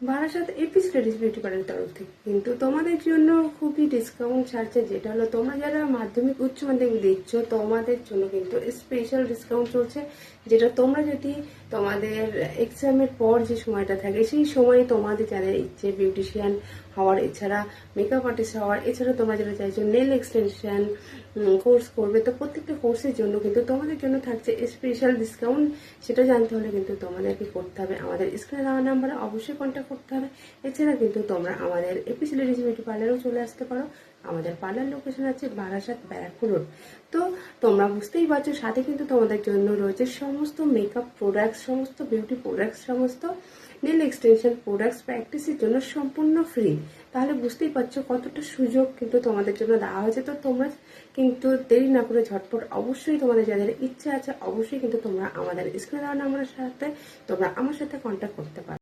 Barasat Apis ladies beauty পার্লারের তরফ থেকে কিন্তু তোমাদের জন্য খুবই ডিসকাউন্ট ছাড়ছে, যেটা হলো তোমরা যারা মাধ্যমিক উচ্চ মাধ্যমিক দিচ্ছ তোমাদের জন্য কিন্তু স্পেশাল ডিসকাউন্ট চলছে। যেটা তোমরা যদি তোমাদের এক্সামের পর যে সময়টা থাকে সেই সময় তোমাদের যাদের ইচ্ছে বিউটিশিয়ান হওয়ার, এছাড়া মেকআপ আর্টিস্ট হওয়ার, এছাড়া তোমরা যারা চাইছো নেল এক্সটেনশন কোর্স করবে, তো প্রত্যেকটা কোর্সের জন্য কিন্তু তোমাদের জন্য থাকছে স্পেশাল ডিসকাউন্ট। সেটা জানতে হলে কিন্তু তোমাদেরকে করতে হবে আমাদের স্ক্রিনে দেওয়া নাম্বারে অবশ্যই কন্ট্যাক্ট করতে হবে। এছাড়া কিন্তু তোমরা আমাদের এপিস লেডিস বিউটি পার্লারেও চলে আসতে পারো। আমাদের পার্লার লোকেশন আছে বারাসাত ব্যারাকপুর রোড। তো তোমরা বুঝতেই পারছো, সাথে কিন্তু তোমাদের জন্য রয়েছে সমস্ত মেকআপ প্রোডাক্টস, সমস্ত বিউটি প্রোডাক্টস, সমস্ত নেল এক্সটেনশন প্রোডাক্টস প্র্যাকটিসের জন্য সম্পূর্ণ ফ্রি। তাহলে বুঝতেই পারছো কতটা সুযোগ কিন্তু তোমাদের জন্য দেওয়া হয়েছে। তো তোমরা কিন্তু দেরি না করে ঝটপট অবশ্যই তোমাদের যাদের ইচ্ছে আছে অবশ্যই কিন্তু তোমরা আমাদের স্ক্রিনে দেওয়া নাম্বারের সাথে তোমরা আমার সাথে কন্ট্যাক্ট করতে পারো।